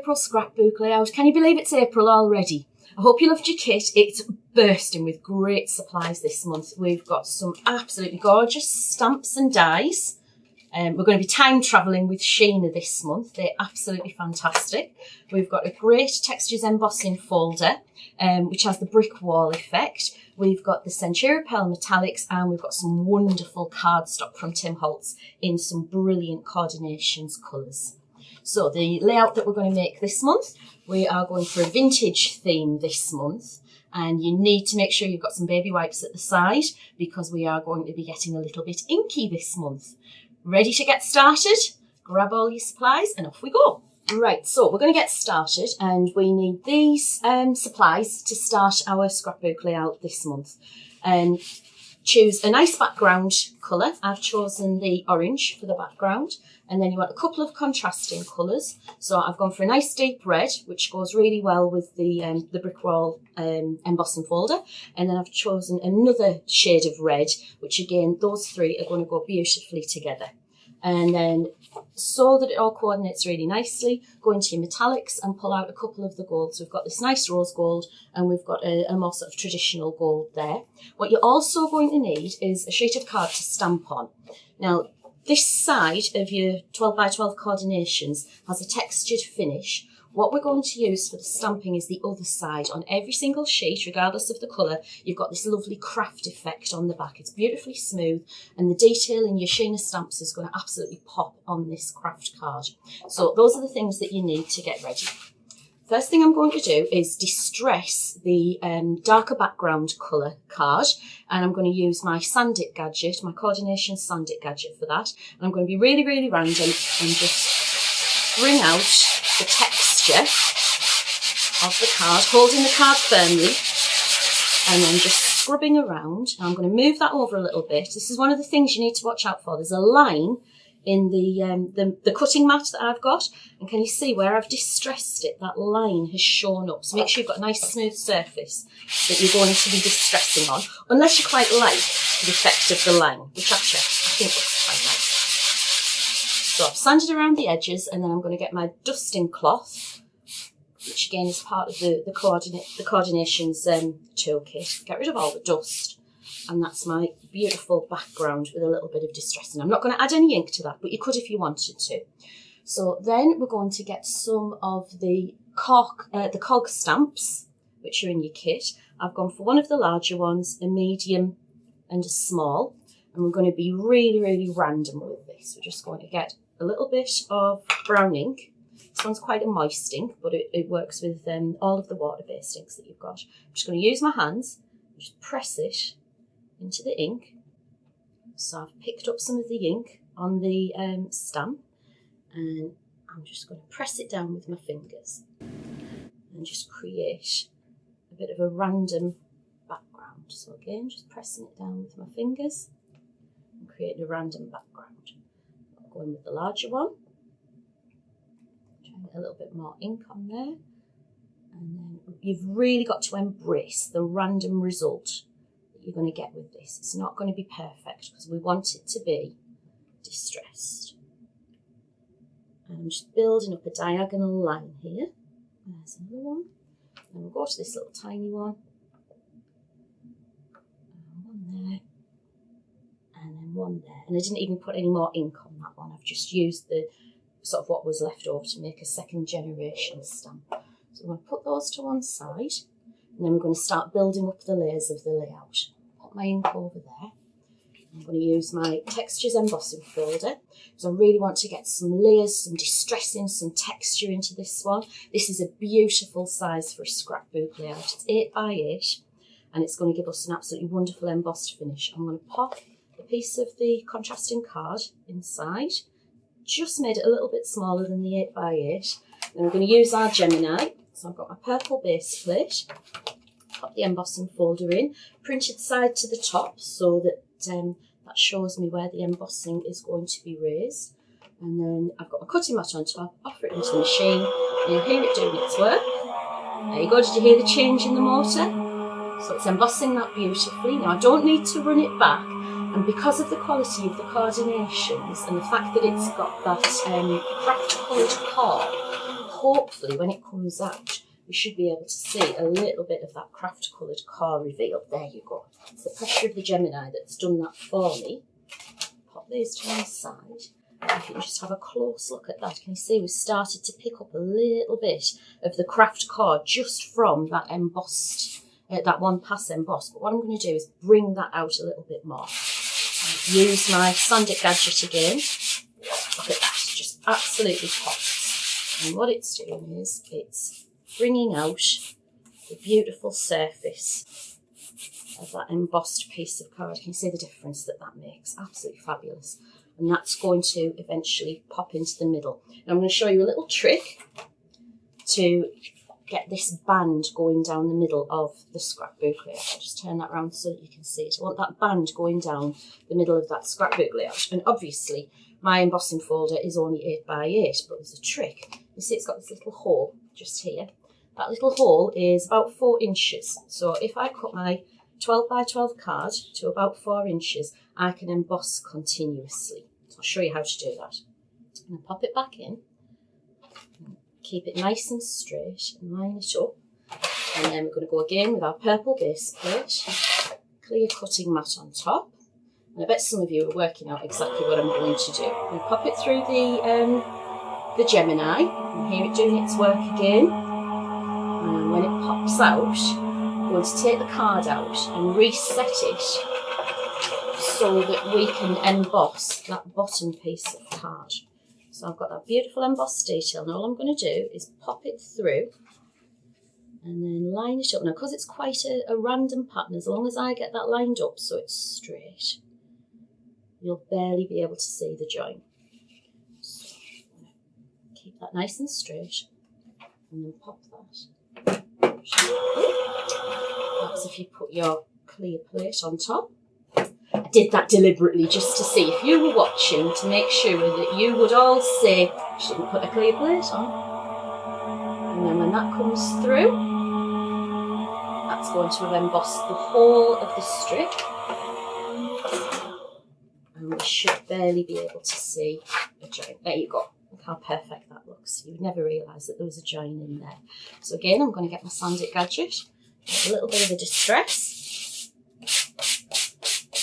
April scrapbook layout. Can you believe it's April already? I hope you loved your kit. It's bursting with great supplies this month. We've got some absolutely gorgeous stamps and dies. We're going to be time travelling with Sheena this month. They're absolutely fantastic. We've got a great textures embossing folder, which has the brick wall effect. We've got the Centuria Pearl metallics, and we've got some wonderful cardstock from Tim Holtz in some brilliant coordinations colours. So the layout that we're going to make this month, we are going for a vintage theme this month. And you need to make sure you've got some baby wipes at the side because we are going to be getting a little bit inky this month. Ready to get started? Grab all your supplies and off we go. Right, so we're going to get started and we need these supplies to start our scrapbook layout this month. Choose a nice background colour. I've chosen the orange for the background, and then you want a couple of contrasting colours. So I've gone for a nice deep red, which goes really well with the brick wall embossing folder, and then I've chosen another shade of red, which again, those three are going to go beautifully together. And then, so that it all coordinates really nicely, go into your metallics and pull out a couple of the golds. We've got this nice rose gold and we've got a more sort of traditional gold there. What you're also going to need is a sheet of card to stamp on. Now, this side of your 12 by 12 coordinations has a textured finish. What we're going to use for the stamping is the other side. On every single sheet, regardless of the colour, you've got this lovely craft effect on the back. It's beautifully smooth, and the detail in your Sheena stamps is going to absolutely pop on this craft card. So those are the things that you need to get ready. First thing I'm going to do is distress the darker background colour card, and I'm going to use my Sandit gadget, my coordination Sandit gadget for that. And I'm going to be really, really random and just bring out the texture of the card, holding the card firmly and then just scrubbing around. And I'm going to move that over a little bit. This is one of the things you need to watch out for. There's a line in the cutting mat that I've got, and can you see where I've distressed it? That line has shown up. So make sure you've got a nice smooth surface that you're going to be distressing on, unless you quite like the effect of the line, which actually I think looks quite nice. So I've sanded around the edges, and then I'm going to get my dusting cloth, which again is part of the coordinations toolkit. Get rid of all the dust, and that's my beautiful background with a little bit of distressing. I'm not going to add any ink to that, but you could if you wanted to. So then we're going to get some of the cog stamps, which are in your kit. I've gone for one of the larger ones, a medium and a small, and we're going to be really, really random with this. We're just going to get a little bit of brown ink. This one's quite a moist ink, but it works with all of the water-based inks that you've got. I'm just going to use my hands and just press it into the ink. So I've picked up some of the ink on the stamp, and I'm just going to press it down with my fingers and just create a bit of a random background. So again, just pressing it down with my fingers and creating a random background. I'll go in with the larger one. Try and get a little bit more ink on there. And then you've really got to embrace the random result that you're going to get with this. It's not going to be perfect because we want it to be distressed. And I'm just building up a diagonal line here. There's another one. And we'll go to this little tiny one. One there. And then one there. And I didn't even put any more ink on that one. I've just used the sort of what was left over to make a second generation stamp. So I'm going to put those to one side, and then we're going to start building up the layers of the layout. Put my ink over there. I'm going to use my textures embossing folder because I really want to get some layers, some distressing, some texture into this one. This is a beautiful size for a scrapbook layout. It's 8 by 8, and it's going to give us an absolutely wonderful embossed finish. I'm going to pop a piece of the contrasting card inside. Just made it a little bit smaller than the 8 by 8. Then we're going to use our Gemini. So I've got my purple base plate, pop the embossing folder in, printed side to the top so that that shows me where the embossing is going to be raised. And then I've got my cutting mat on top, offer it into the machine, and you'll hear it doing its work. There you go, did you hear the change in the motor? So it's embossing that beautifully. Now I don't need to run it back, and because of the quality of the coordinations and the fact that it's got that craft coloured core, hopefully when it comes out, we should be able to see a little bit of that craft coloured car reveal. There you go. It's the pressure of the Gemini that's done that for me. Pop these to one side. If you can just have a close look at that, can you see we've started to pick up a little bit of the craft card just from that embossed, that one pass embossed. But what I'm going to do is bring that out a little bit more. Use my Sand It gadget again. Look at that, just absolutely pops. And what it's doing is it's bringing out the beautiful surface of that embossed piece of card. Can you see the difference that makes? Absolutely fabulous. And that's going to eventually pop into the middle. Now I'm going to show you a little trick to get this band going down the middle of the scrapbook layout. I'll just turn that around so that you can see it. I want that band going down the middle of that scrapbook layout. And obviously my embossing folder is only 8 by 8, but there's a trick. You see it's got this little hole just here. That little hole is about 4 inches. So if I cut my 12 by 12 card to about 4 inches, I can emboss continuously. So I'll show you how to do that. I'm going to pop it back in, keep it nice and straight and line it up. And then we're going to go again with our purple base plate, clear cutting mat on top. And I bet some of you are working out exactly what I'm going to do. I'm going to pop it through the Gemini, and hear it doing its work again. And when it pops out, I'm going to take the card out and reset it so that we can emboss that bottom piece of card. So I've got that beautiful embossed detail, and all I'm going to do is pop it through and then line it up. Now, because it's quite a random pattern, as long as I get that lined up so it's straight, you'll barely be able to see the join. So keep that nice and straight and then pop that. That's if you put your clear plate on top. I did that deliberately just to see if you were watching, to make sure that you would all say, shouldn't put a clear plate on. And then when that comes through, that's going to have embossed the whole of the strip. And we should barely be able to see a join. There you go. Look how perfect that looks. You would never realise that there was a join in there. So again, I'm going to get my Sand It gadget, a little bit of a distress.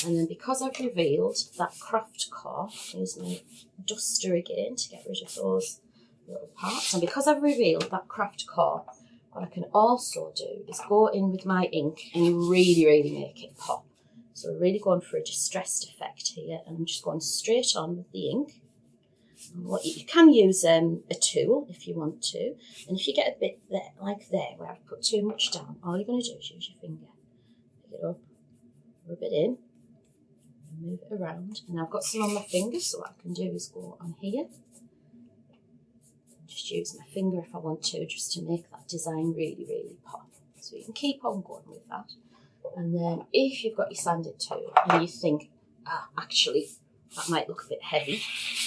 And then because I've revealed that craft core, use my duster again to get rid of those little parts. And because I've revealed that craft core, what I can also do is go in with my ink and really, really make it pop. So we're really going for a distressed effect here, and I'm just going straight on with the ink. And what you can use a tool if you want to, and if you get a bit there, like there, where I've put too much down, all you're going to do is use your finger, pick it up, rub it in, move it around. And I've got some on my fingers, so what I can do is go on here, just use my finger if I want to, just to make that design really, really pop. So you can keep on going with that. And then if you've got your Sand It tool and you think, actually that might look a bit heavy,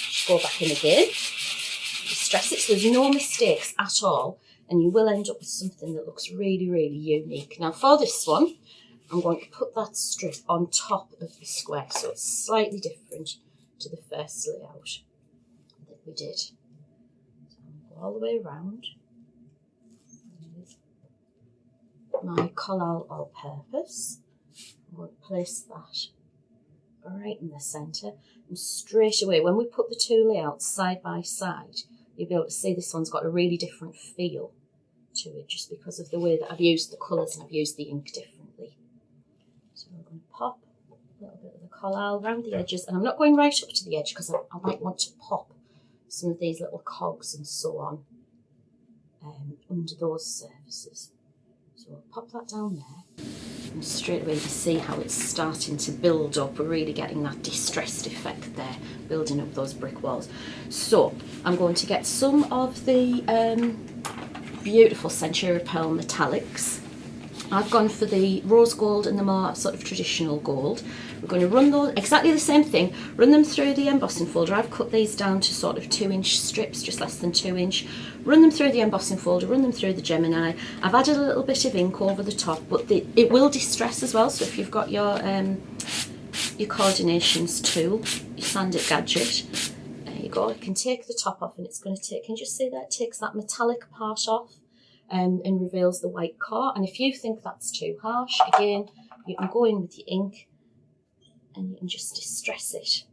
just go back in again, distress it so there's no mistakes at all, and you will end up with something that looks really, really unique. Now for this one, I'm going to put that strip on top of the square, so it's slightly different to the first layout that we did. So I'll go all the way around with my collal all-purpose. I'm going to place that right in the centre, and straight away when we put the two layouts side by side, you'll be able to see this one's got a really different feel to it, just because of the way that I've used the colours and I've used the ink differently. So I'm going to pop a little bit of the collal around the edges, and I'm not going right up to the edge because I might want to pop some of these little cogs and so on under those surfaces. So I'll pop that down there, and straight away you can see how it's starting to build up. We're really getting that distressed effect there, building up those brick walls. So I'm going to get some of the beautiful Century Pearl metallics. I've gone for the rose gold and the more sort of traditional gold. We're going to run those, exactly the same thing, run them through the embossing folder. I've cut these down to sort of 2-inch strips, just less than 2 inch. Run them through the embossing folder, run them through the Gemini. I've added a little bit of ink over the top, but it will distress as well. So if you've got your coordinations tool, your Sand It gadget, you're go. I can take the top off and it's going to take, can you just see that? It takes that metallic part off and reveals the white core. And if you think that's too harsh, again, you can go in with your ink and you can just distress it.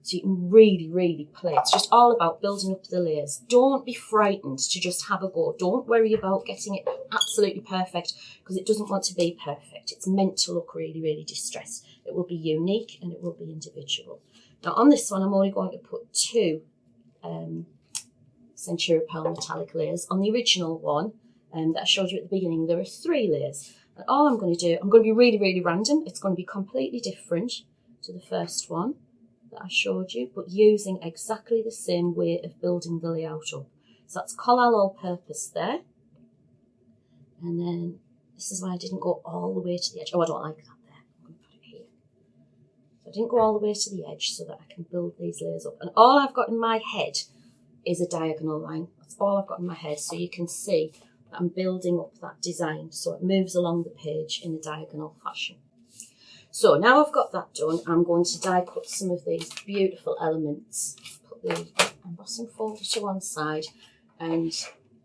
So you can really, really play. It's just all about building up the layers. Don't be frightened to just have a go. Don't worry about getting it absolutely perfect because it doesn't want to be perfect. It's meant to look really, really distressed. It will be unique and it will be individual. Now on this one, I'm only going to put 2 Centura Pearl metallic layers. On the original one that I showed you at the beginning, there are 3 layers. And all I'm going to do, I'm going to be really, really random. It's going to be completely different to the first one that I showed you, but using exactly the same way of building the layout up. So that's Collal all-purpose there. And then this is why I didn't go all the way to the edge. Oh, I don't like that there. I'm going to put it here. So I didn't go all the way to the edge so that I can build these layers up. And all I've got in my head is a diagonal line. That's all I've got in my head. So you can see that I'm building up that design so it moves along the page in a diagonal fashion. So now I've got that done, I'm going to die cut some of these beautiful elements. Put the embossing folder to one side and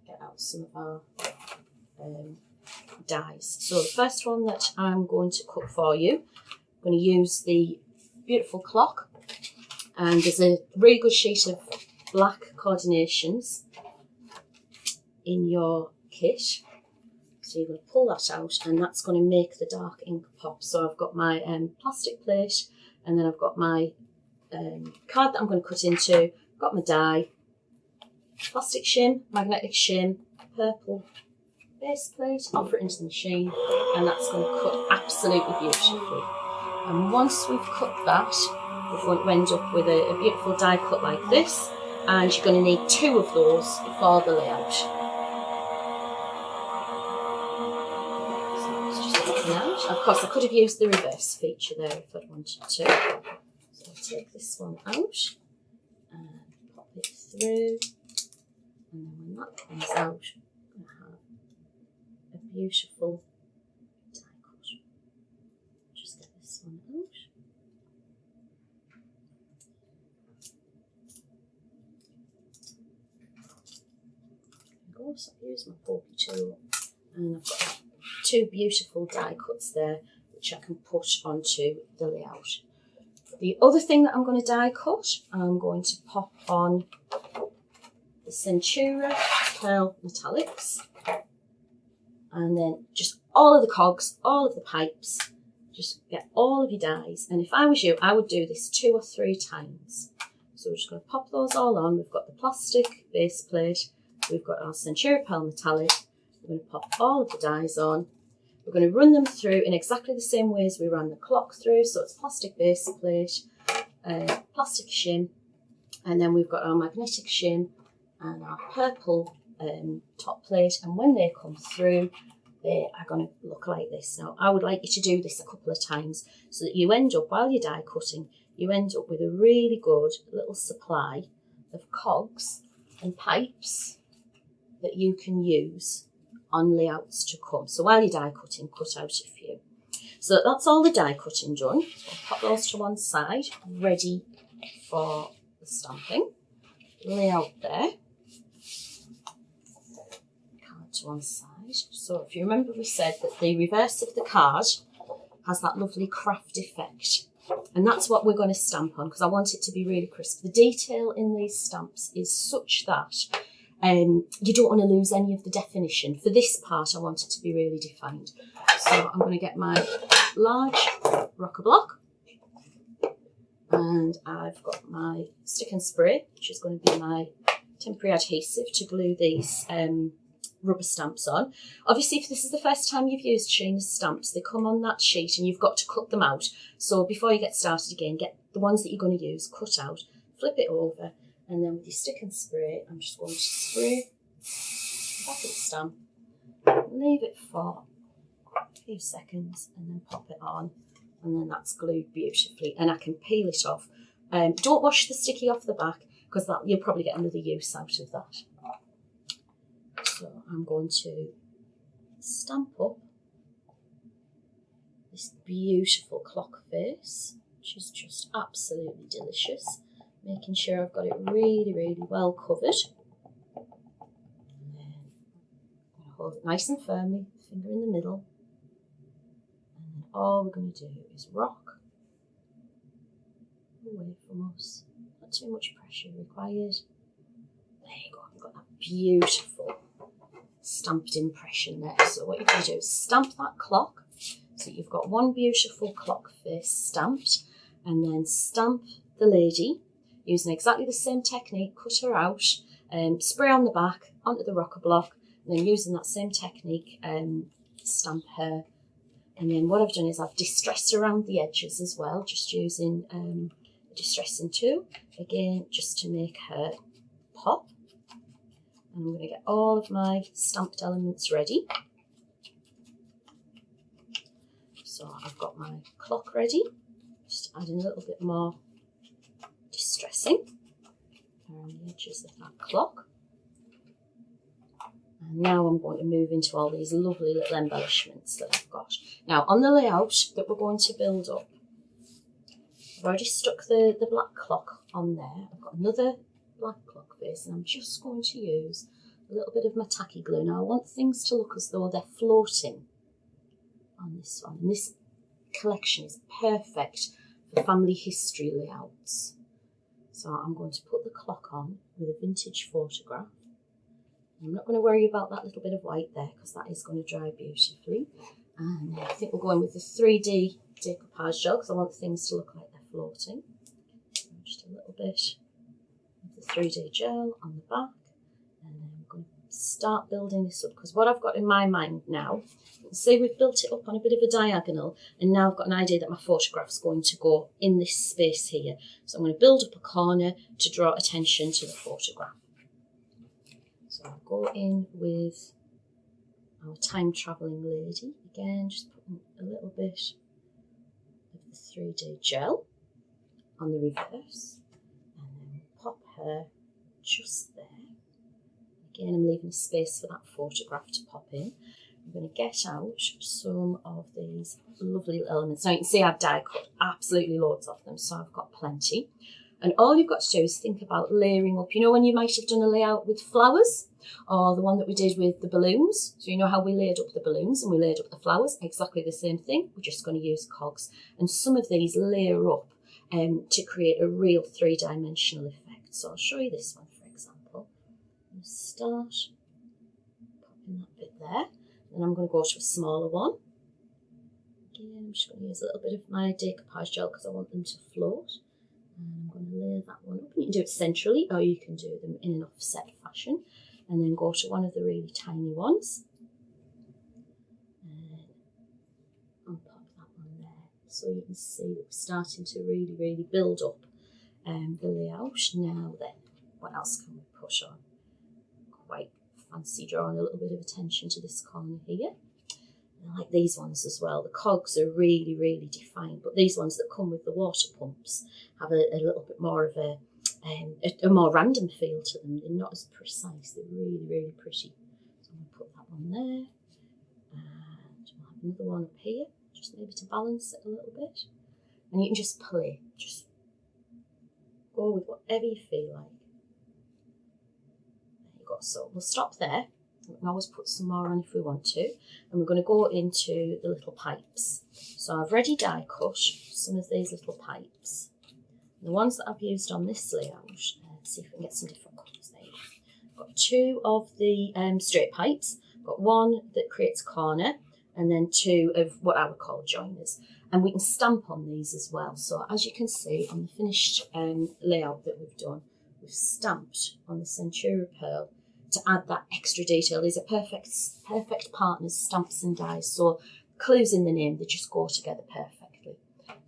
get out some of our dies. So the first one that I'm going to cut for you, I'm going to use the beautiful clock, and there's a really good sheet of black coordinations in your kit. So you're going to pull that out and that's going to make the dark ink pop. So I've got my plastic plate and then I've got my card that I'm going to cut into, I've got my die, plastic shim, magnetic shim, purple base plate, offer it into the machine and that's going to cut absolutely beautifully. And once we've cut that, we're going to end up with a beautiful die cut like this, and you're going to need 2 of those for the layout. Out. Of course, I could have used the reverse feature there if I'd wanted to. So I'll take this one out and pop it through. And then when that comes out, I'm going to have a beautiful die cut. Just get this one out. There we go. So I use my pokey tool and I've got 2 beautiful die cuts there which I can put onto the layout. The other thing that I'm going to die cut, I'm going to pop on the Centura Pearl Metallics and then just all of the cogs, all of the pipes, just get all of your dies, and if I was you I would do this 2 or 3 times. So we're just going to pop those all on. We've got the plastic base plate, we've got our Centura Pearl Metallic, we're going to pop all of the dies on. We're going to run them through in exactly the same way as we ran the clock through. So it's plastic base plate, plastic shim, and then we've got our magnetic shim and our purple top plate. And when they come through, they are going to look like this. Now, I would like you to do this a couple of times so that you end up, while you're die cutting, you end up with a really good little supply of cogs and pipes that you can use on layouts to come. So while you're die cutting, cut out a few. So that's all the die cutting done. So I'll pop those to one side, ready for the stamping. Layout there. Card to one side. So if you remember, we said that the reverse of the card has that lovely craft effect. And that's what we're going to stamp on because I want it to be really crisp. The detail in these stamps is such that you don't want to lose any of the definition. For this part, I want it to be really defined. So I'm going to get my large rocker block and I've got my stick and spray, which is going to be my temporary adhesive to glue these rubber stamps on. Obviously, if this is the first time you've used Sheena's stamps, they come on that sheet and you've got to cut them out. So before you get started again, get the ones that you're going to use cut out, flip it over, and then with your stick and spray, I'm just going to spray the back of the stamp, leave it for a few seconds, and then pop it on, and then that's glued beautifully, and I can peel it off. Don't wash the sticky off the back, because you'll probably get another use out of that. So I'm going to stamp up this beautiful clock face, which is just absolutely delicious. making sure I've got it really, really well covered. And then I'm going to hold it nice and firmly, finger in the middle. And then all we're going to do is rock away from us. Not too much pressure required. There you go, I've got that beautiful stamped impression there. So what you're going to do is stamp that clock. So you've got one beautiful clock face stamped, and then stamp the lady using exactly the same technique. Cut her out, spray on the back onto the rocker block, and then using that same technique, stamp her. And then what I've done is I've distressed around the edges as well, just using a distressing tool, again, just to make her pop. And I'm going to get all of my stamped elements ready. So I've got my clock ready, just adding a little bit more distressing around the edges of that clock. And now I'm going to move into all these lovely little embellishments that I've got. Now on the layout that we're going to build up, I've already stuck the black clock on there. I've got another black clock face, and I'm just going to use a little bit of my tacky glue. Now I want things to look as though they're floating on this one. And this collection is perfect for family history layouts. So I'm going to put the clock on with a vintage photograph. I'm not going to worry about that little bit of white there because that is going to dry beautifully. And I think we're going with the 3D decoupage gel because I want things to look like they're floating. Just a little bit of the 3D gel on the back. And then I'm going to start building this up because what I've got in my mind now, you can see we've built it up on a bit of a diagonal, and now I've got an idea that my photograph's going to go in this space here. So I'm going to build up a corner to draw attention to the photograph. So I'll go in with our time travelling lady. Again, just putting a little bit of the 3D gel on the reverse, and then pop her just there. Again, I'm leaving space for that photograph to pop in. I'm going to get out some of these lovely little elements. Now you can see I've die cut absolutely loads of them, so I've got plenty. And all you've got to do is think about layering up. You know when you might have done a layout with flowers, or the one that we did with the balloons? So you know how we layered up the balloons and we layered up the flowers? Exactly the same thing. We're just going to use cogs. And some of these layer up to create a real three-dimensional effect. So I'll show you this one, for example. I'm going to start popping that bit there. And I'm going to go to a smaller one. Again, I'm just going to use a little bit of my decoupage gel because I want them to float. And I'm going to layer that one up. And you can do it centrally, or you can do them in an offset fashion. And then go to one of the really tiny ones. And pop that one there. So you can see that we're starting to really, really build up the layout. Now then, what else can we put on? Quite fancy drawing a little bit of attention to this corner here. And I like these ones as well. The cogs are really, really defined, but these ones that come with the water pumps have a little bit more of a more random feel to them. They're not as precise. They're really, really pretty. So I'm going to put that one there. And we'll have another one up here, just maybe to balance it a little bit. And you can just play. Just go with whatever you feel like. There you go. So we'll stop there. We can always put some more on if we want to. And we're going to go into the little pipes. So I've already die cut some of these little pipes. The ones that I've used on this layout, let's see if we can get some different colours there. I've got two of the straight pipes. I've got one that creates a corner, and then two of what I would call joiners. And we can stamp on these as well. So as you can see on the finished layout that we've done, we've stamped on the Centura Pearl to add that extra detail. These are perfect partners, stamps and dies. So clues in the name, they just go together perfectly.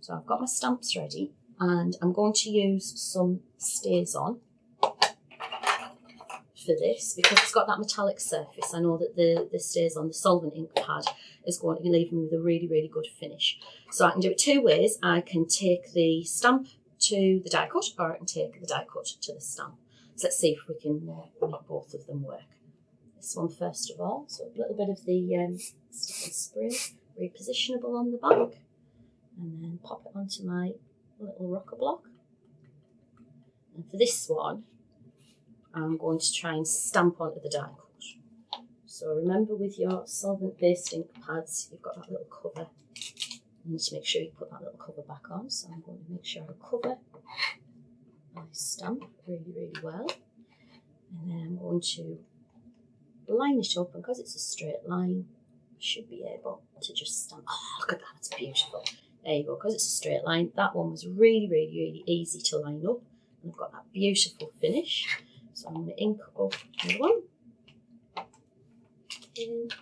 So I've got my stamps ready. And I'm going to use some stays on for this because it's got that metallic surface. I know that the stays on the solvent ink pad is going to leave me with a really, really good finish. So I can do it two ways. I can take the stamp to the die cut, or I can take the die cut to the stamp. So let's see if we can make both of them work. This one first of all. So a little bit of the stick and spray, repositionable on the back, and then pop it onto my little rocker block, And for this one, I'm going to try and stamp onto the die cut. So remember, with your solvent-based ink pads, you've got that little cover. You need to make sure you put that little cover back on. So I'm going to make sure I cover my stamp really, really well. And then I'm going to line it up, and because it's a straight line, I should be able to just stamp. Oh, look at that, it's beautiful. There you go, because it's a straight line. That one was really, really, really easy to line up. And I've got that beautiful finish. So I'm going to ink up another one. And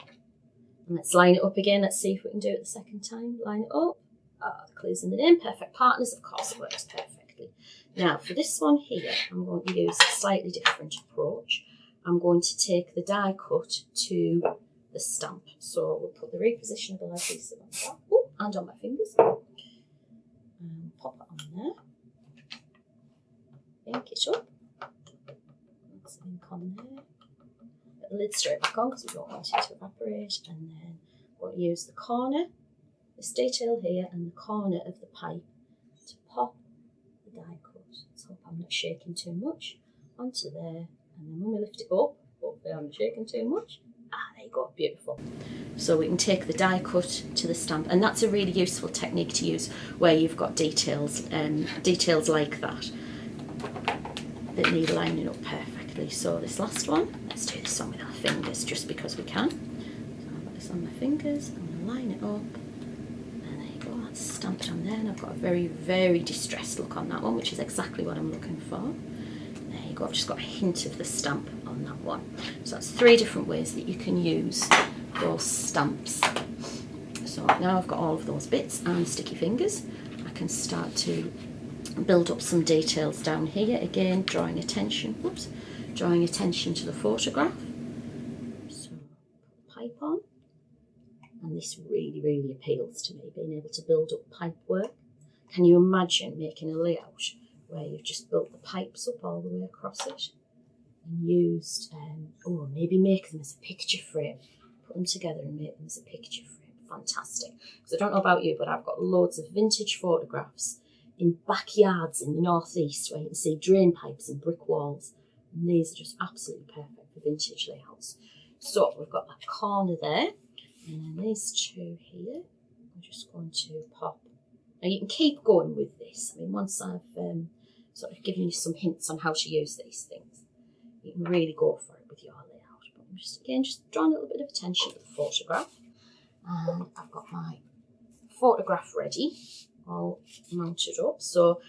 let's line it up again. Let's see if we can do it the second time. Line it up. Ah, the clue's in the name. Perfect partners. Of course, it works perfectly. Now, for this one here, I'm going to use a slightly different approach. I'm going to take the die cut to the stamp. So we'll put the repositionable adhesive on top. Oh, and on my fingers. And pop it on there. Ink it up. Let's ink on there. Put the lid straight back on because we don't want it to evaporate. And then I'm going to use the corner, this detail here, and the corner of the pipe to pop the die cut. Let's hope I'm not shaking too much onto there. And then when we lift it up, hopefully I'm not shaking too much. Ah, there you go, beautiful. So we can take the die cut to the stamp, and that's a really useful technique to use where you've got details like that need lining up perfectly. So this last one, let's do this one with our fingers just because we can. So I've got this on my fingers, I'm going to line it up, and there you go, that's stamped on there, and I've got a very, very distressed look on that one, which is exactly what I'm looking for. There you go, I've just got a hint of the stamp on that one. So that's 3 different ways that you can use those stamps. So now I've got all of those bits and sticky fingers, I can start to build up some details down here. Again, drawing attention to the photograph. So put the pipe on, and this really, really appeals to me, being able to build up pipe work. Can you imagine making a layout where you've just built the pipes up all the way across it and used, or maybe make them as a picture frame, put them together and make them as a picture frame. Fantastic. Because I don't know about you, but I've got loads of vintage photographs in backyards in the northeast where you can see drain pipes and brick walls, and these are just absolutely perfect for vintage layouts. So we've got that corner there, and then these 2 here, I'm just going to pop. Now you can keep going with this. I mean, once I've sort of given you some hints on how to use these things, you can really go for it with your layout. But I'm just drawing a little bit of attention to the photograph, and I've got my photograph ready, all mounted up. So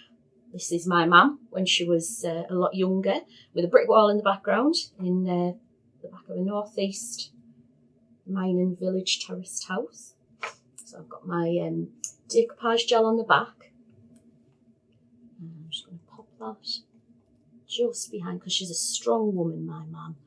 this is my mum when she was a lot younger, with a brick wall in the background in the back of a northeast mining village terraced house. So I've got my decoupage gel on the back, and I'm just going to pop that just behind, because she's a strong woman, my mum,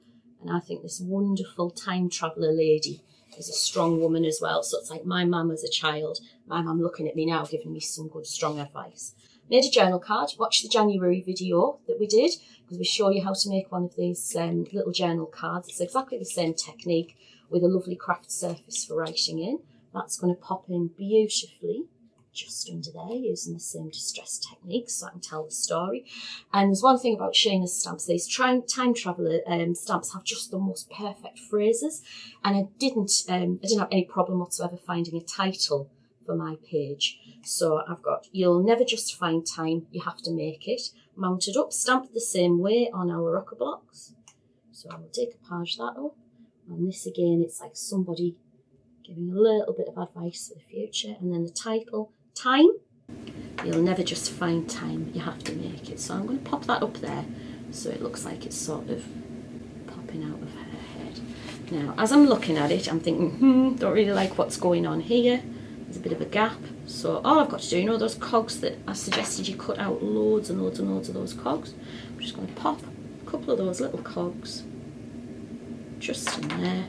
and I think this wonderful time traveller lady is a strong woman as well. So it's like my mum as a child, my mum looking at me now, giving me some good strong advice. Made a journal card. Watch the January video that we did, because we show you how to make one of these little journal cards. It's exactly the same technique with a lovely craft surface for writing in. That's going to pop in beautifully just under there, using the same distress techniques so I can tell the story. And there's one thing about Shayna's stamps, these time traveller stamps have just the most perfect phrases, and I didn't have any problem whatsoever finding a title for my page. So I've got, you'll never just find time, you have to make it, mounted up, stamped the same way on our rocker blocks. So I'll decoupage that up, and this again, it's like somebody giving a little bit of advice for the future. And then the title, time, you'll never just find time, you have to make it. So I'm going to pop that up there so it looks like it's sort of popping out of her head. Now, as I'm looking at it, I'm thinking, don't really like what's going on here. There's a bit of a gap. So all I've got to do, you know those cogs that I suggested you cut out, loads and loads and loads of those cogs? I'm just going to pop a couple of those little cogs just in there.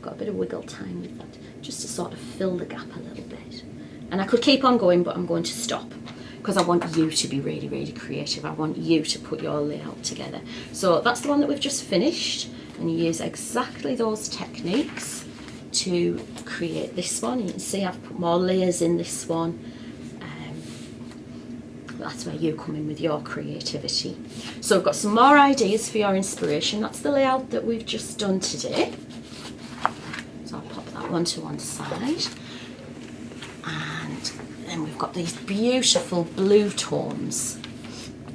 Got a bit of wiggle time with that, just to sort of fill the gap a little bit. And I could keep on going, but I'm going to stop because I want you to be really, really creative. I want you to put your layout together. So that's the one that we've just finished, and you use exactly those techniques to create this one. You can see I've put more layers in this one. That's where you come in with your creativity. So I've got some more ideas for your inspiration. That's the layout that we've just done today. So I'll pop that one to one side. And then we've got these beautiful blue tones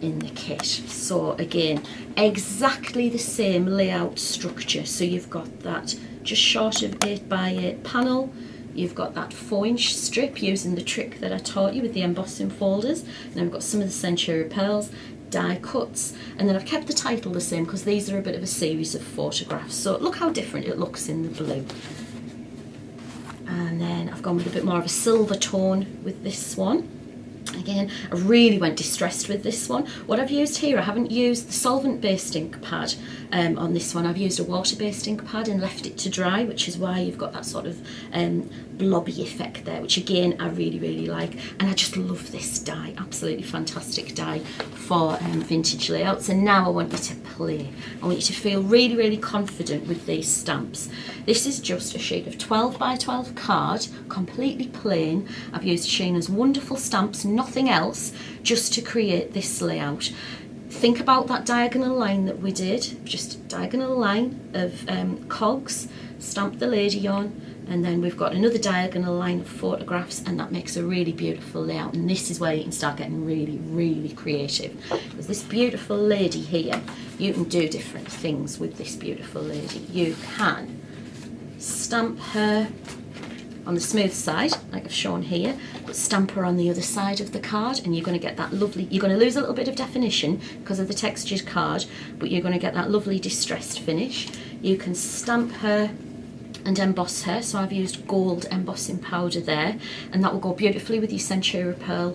in the kit. So again, exactly the same layout structure. So you've got that just short of 8 by 8 panel. You've got that 4-inch strip using the trick that I taught you with the embossing folders. And then we've got some of the Century pearls, die cuts, and then I've kept the title the same because these are a bit of a series of photographs. So look how different it looks in the blue. And then I've gone with a bit more of a silver tone with this one. Again, I really went distressed with this one. What I've used here, I haven't used the solvent-based ink pad on this one. I've used a water-based ink pad and left it to dry, which is why you've got that sort of blobby effect there, which again, I really, really like. And I just love this die, absolutely fantastic die for vintage layouts. And now I want you to play. I want you to feel really, really confident with these stamps. This is just a sheet of 12 by 12 card, completely plain. I've used Sheena's wonderful stamps, nothing else, just to create this layout. Think about that diagonal line that we did, just a diagonal line of cogs, stamp the lady on, and then we've got another diagonal line of photographs, and that makes a really beautiful layout. And this is where you can start getting really, really creative. Because this beautiful lady here, you can do different things with this beautiful lady. You can stamp her on the smooth side, like I've shown here, but stamp her on the other side of the card, and you're going to get that lovely, you're going to lose a little bit of definition because of the textured card, but you're going to get that lovely distressed finish. You can stamp her and emboss her, so I've used gold embossing powder there, and that will go beautifully with your Century Pearl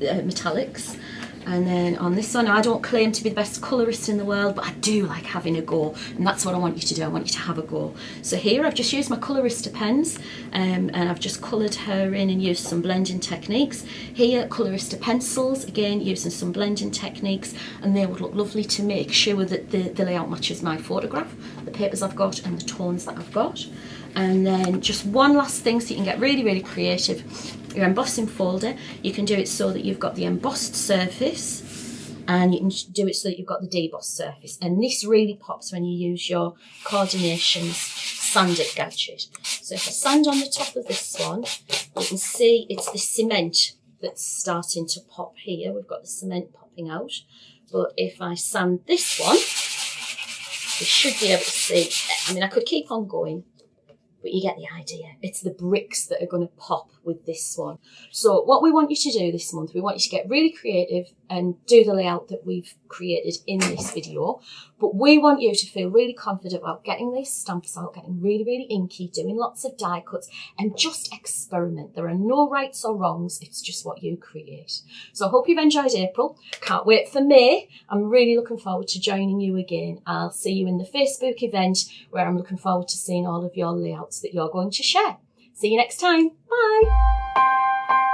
metallics. And then on this one, I don't claim to be the best colourist in the world, but I do like having a go, and that's what I want you to do. I want you to have a go. So here I've just used my Colorista pens, and I've just coloured her in and used some blending techniques. Here, Colorista pencils, again using some blending techniques, and they would look lovely to make sure that the layout matches my photograph, the papers I've got and the tones that I've got. And then just one last thing so you can get really, really creative. Your embossing folder, you can do it so that you've got the embossed surface, and you can do it so that you've got the debossed surface. And this really pops when you use your Coordinations sanding gadget. So if I sand on the top of this one, you can see it's the cement that's starting to pop here. We've got the cement popping out. But if I sand this one, you should be able to see, I mean, I could keep on going, but you get the idea. It's the bricks that are going to pop with this one. So what we want you to do this month, we want you to get really creative and do the layout that we've created in this video. But we want you to feel really confident about getting these stamps out, getting really, really inky, doing lots of die cuts, and just experiment. There are no rights or wrongs. It's just what you create. So I hope you've enjoyed April. Can't wait for May. I'm really looking forward to joining you again. I'll see you in the Facebook event where I'm looking forward to seeing all of your layouts that you're going to share. See you next time. Bye.